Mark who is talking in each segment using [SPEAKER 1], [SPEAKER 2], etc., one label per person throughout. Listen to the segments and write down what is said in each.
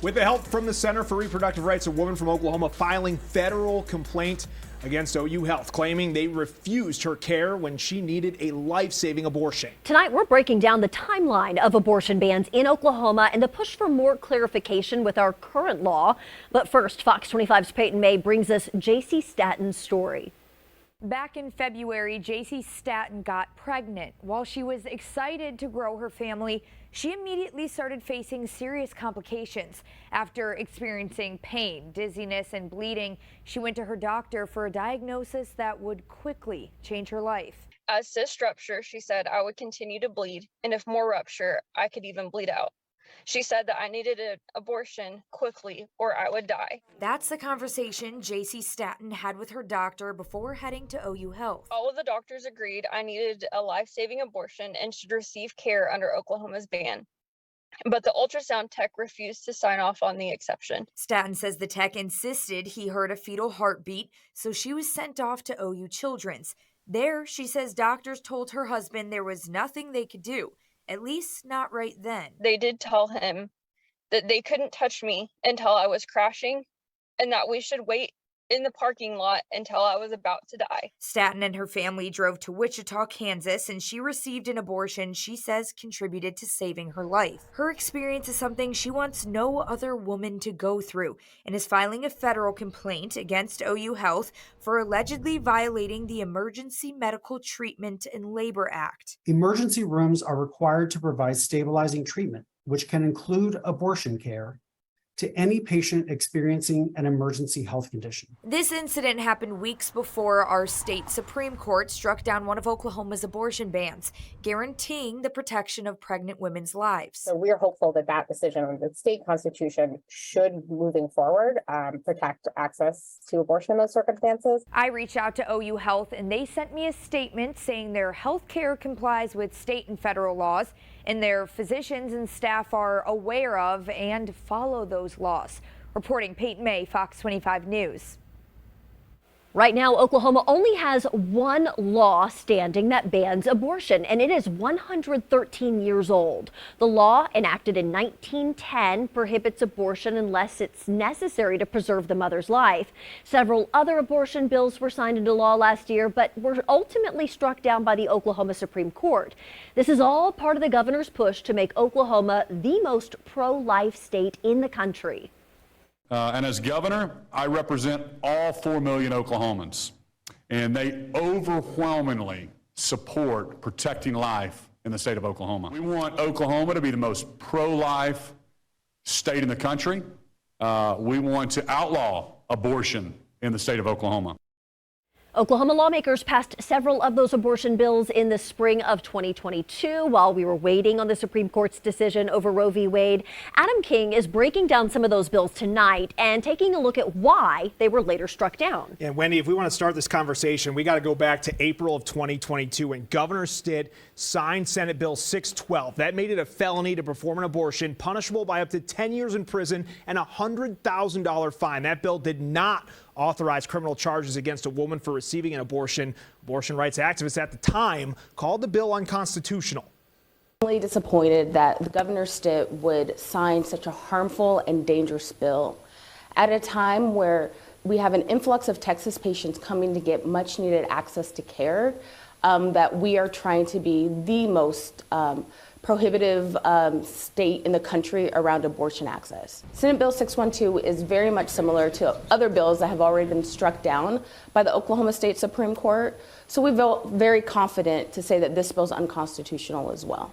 [SPEAKER 1] With the help from the Center for Reproductive Rights, a woman from Oklahoma filing federal complaint against OU Health, claiming they refused her care when she needed a life-saving abortion.
[SPEAKER 2] Tonight, we're breaking down the timeline of abortion bans in Oklahoma and the push for more clarification with our current law. But first, Fox 25's Peyton May brings us J.C. Statton's story.
[SPEAKER 3] Back in February, J.C. Statton got pregnant. While she was excited to grow her family, she immediately started facing serious complications. After experiencing pain, dizziness, and bleeding, she went to her doctor for a diagnosis that would quickly change her life.
[SPEAKER 4] As cyst rupture, she said I would continue to bleed, and if more rupture, I could even bleed out. She said that I needed an abortion quickly or I would die.
[SPEAKER 3] That's the conversation J.C. Statton had with her doctor before heading to OU Health.
[SPEAKER 4] All of the doctors agreed I needed a life-saving abortion and should receive care under Oklahoma's ban. But the ultrasound tech refused to sign off on the exception.
[SPEAKER 3] Statton says the tech insisted he heard a fetal heartbeat, so she was sent off to OU Children's. There, she says doctors told her husband there was nothing they could do. At least not right then.
[SPEAKER 4] They did tell him that they couldn't touch me until I was crashing and that we should wait in the parking lot until I was about to die.
[SPEAKER 3] Statton and her family drove to Wichita, Kansas, and she received an abortion she says contributed to saving her life. Her experience is something she wants no other woman to go through and is filing a federal complaint against OU Health for allegedly violating the Emergency Medical Treatment and Labor Act.
[SPEAKER 5] Emergency rooms are required to provide stabilizing treatment, which can include abortion care, to any patient experiencing an emergency health condition.
[SPEAKER 3] This incident happened weeks before our state Supreme Court struck down one of Oklahoma's abortion bans, guaranteeing the protection of pregnant women's lives.
[SPEAKER 6] So we're hopeful that that decision on the state constitution should, moving forward, protect access to abortion in those circumstances.
[SPEAKER 3] I reached out to OU Health and they sent me a statement saying their health care complies with state and federal laws, and their physicians and staff are aware of and follow those laws. Reporting Peyton May, Fox 25 News.
[SPEAKER 2] Right now, Oklahoma only has one law standing that bans abortion, and it is 113 years old. The law, enacted in 1910, prohibits abortion unless it's necessary to preserve the mother's life. Several other abortion bills were signed into law last year, but were ultimately struck down by the Oklahoma Supreme Court. This is all part of the governor's push to make Oklahoma the most pro-life state in the country.
[SPEAKER 7] And as governor, I represent all 4 million Oklahomans, and they overwhelmingly support protecting life in the state of Oklahoma. We want Oklahoma to be the most pro-life state in the country. We want to outlaw abortion in the state of Oklahoma.
[SPEAKER 2] Oklahoma lawmakers passed several of those abortion bills in the spring of 2022 while we were waiting on the Supreme Court's decision over Roe v. Wade. Adam King is breaking down some of those bills tonight and taking a look at why they were later struck down.
[SPEAKER 1] And Wendy, if we want to start this conversation, we got to go back to April of 2022 when Governor Stitt signed Senate Bill 612. That made it a felony to perform an abortion, punishable by up to 10 years in prison and a $100,000 fine. That bill did not authorize criminal charges against a woman for receiving an abortion. Abortion rights activists at the time called the bill unconstitutional.
[SPEAKER 8] I'm really disappointed that Governor Stitt would sign such a harmful and dangerous bill at a time where we have an influx of Texas patients coming to get much needed access to care, that we are trying to be the most prohibitive state in the federally around abortion access. Senate Bill 612 is very much similar to other bills that have already been struck down by the Oklahoma State Supreme Court. So we feel very confident to say that this bill is unconstitutional as well.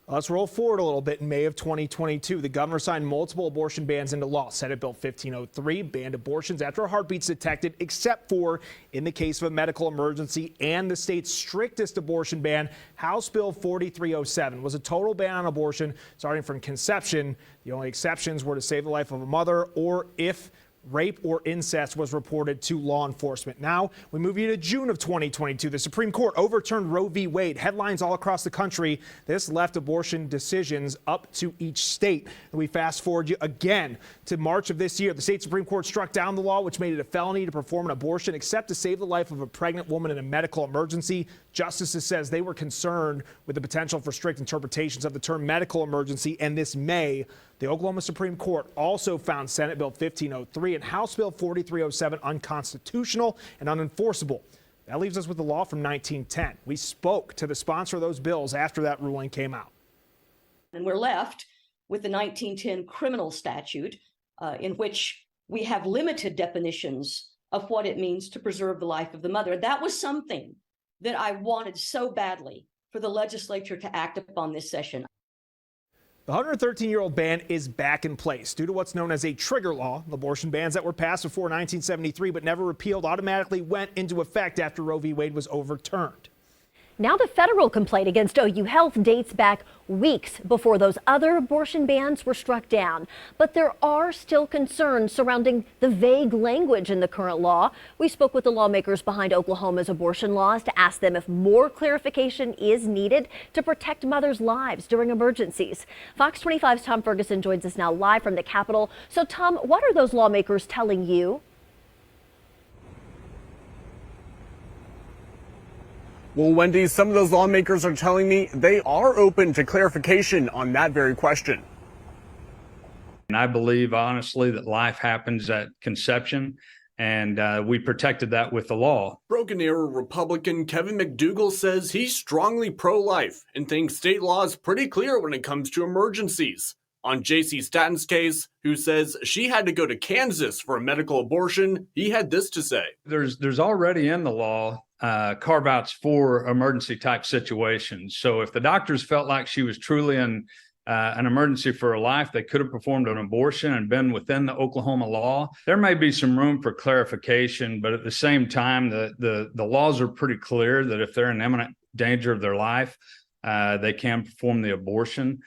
[SPEAKER 1] Let's roll forward a little bit. In May of 2022, the governor signed multiple abortion bans into law. Senate Bill 1503 banned abortions after a heartbeat's detected, except for in the case of a medical emergency, and the state's strictest abortion ban, House Bill 4307, was a total ban on abortion starting from conception. The only exceptions were to save the life of a mother or if rape or incest was reported to law enforcement. Now we move you to June of 2022. The Supreme Court overturned Roe v. Wade. Headlines all across the country. This left abortion decisions up to each state. And we fast forward you again to March of this year. The state Supreme Court struck down the law which made it a felony to perform an abortion except to save the life of a pregnant woman in a medical emergency. Justices says they were concerned with the potential for strict interpretations of the term medical emergency, and this May, the Oklahoma Supreme Court also found Senate Bill 1503 and House Bill 4307 unconstitutional and unenforceable. That leaves us with the law from 1910. We spoke to the sponsor of those bills after that ruling came out.
[SPEAKER 9] And we're left with the 1910 criminal statute, in which we have limited definitions of what it means to preserve the life of the mother. That was something that I wanted so badly for the legislature to act upon this session.
[SPEAKER 1] The 113-year-old ban is back in place due to what's known as a trigger law. Abortion bans that were passed before 1973 but never repealed automatically went into effect after Roe v. Wade was overturned.
[SPEAKER 2] Now the federal complaint against OU Health dates back weeks before those other abortion bans were struck down. But there are still concerns surrounding the vague language in the current law. We spoke with the lawmakers behind Oklahoma's abortion laws to ask them if more clarification is needed to protect mothers' lives during emergencies. Fox 25's Tom Ferguson joins us now live from the Capitol. So Tom, what are those lawmakers telling you?
[SPEAKER 10] Well, Wendy, some of those lawmakers are telling me they are open to clarification on that very question.
[SPEAKER 11] And I believe, honestly, that life happens at conception, and we protected that with the law.
[SPEAKER 12] Broken Arrow Republican Kevin McDougal says he's strongly pro-life and thinks state law is pretty clear when it comes to emergencies. On J.C. Statton's case, who says she had to go to Kansas for a medical abortion, he had this to say.
[SPEAKER 11] There's already in the law carve-outs for emergency type situations. So if the doctors felt like she was truly in an emergency for her life, they could have performed an abortion and been within the Oklahoma law. There may be some room for clarification, but at the same time, the laws are pretty clear that if they're in imminent danger of their life, they can perform the abortion.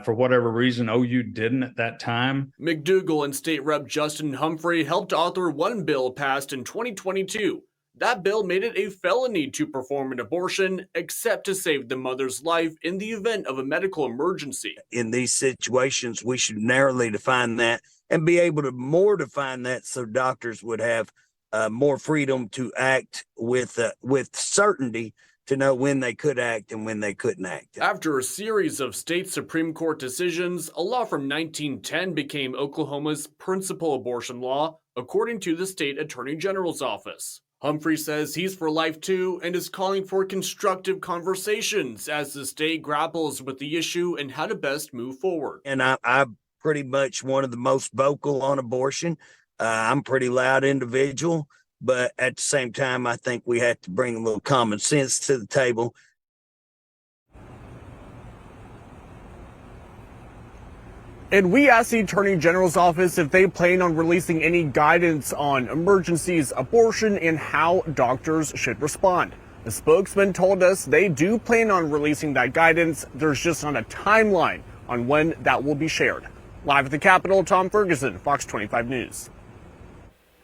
[SPEAKER 11] For whatever reason, OU didn't at that time.
[SPEAKER 12] McDougal and State Rep Justin Humphrey helped author one bill passed in 2022. That bill made it a felony to perform an abortion, except to save the mother's life in the event of a medical emergency.
[SPEAKER 13] In these situations, we should narrowly define that and be able to more define that so doctors would have more freedom to act with certainty, to know when they could act and when they couldn't act.
[SPEAKER 12] After a series of state Supreme Court decisions, a law from 1910 became Oklahoma's principal abortion law, according to the state attorney general's office. Humphrey says he's for life too and is calling for constructive conversations as the state grapples with the issue and how to best move forward.
[SPEAKER 13] And I'm pretty much one of the most vocal on abortion. I'm a pretty loud individual, but at the same time, I think we have to bring a little common sense to the table.
[SPEAKER 10] And we asked the Attorney General's office if they plan on releasing any guidance on emergencies, abortion, and how doctors should respond. The spokesman told us they do plan on releasing that guidance. There's just not a timeline on when that will be shared. Live at the Capitol, Tom Ferguson, Fox 25 News.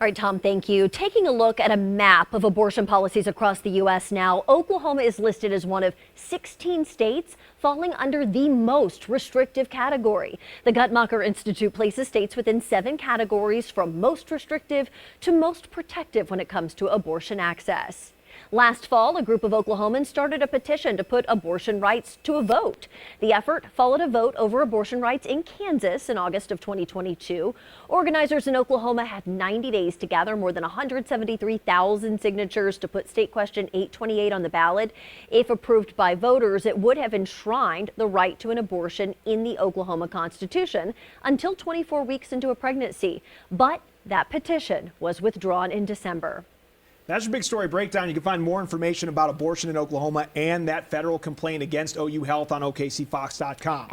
[SPEAKER 2] All right, Tom, thank you. Taking a look at a map of abortion policies across the U.S. now, Oklahoma is listed as one of 16 states falling under the most restrictive category. The Guttmacher Institute places states within 7 categories from most restrictive to most protective when it comes to abortion access. Last fall, a group of Oklahomans started a petition to put abortion rights to a vote. The effort followed a vote over abortion rights in Kansas in August of 2022. Organizers in Oklahoma had 90 days to gather more than 173,000 signatures to put State Question 828 on the ballot. If approved by voters, it would have enshrined the right to an abortion in the Oklahoma Constitution until 24 weeks into a pregnancy. But that petition was withdrawn in December.
[SPEAKER 1] That's your big story breakdown. You can find more information about abortion in Oklahoma and that federal complaint against OU Health on OKCFox.com.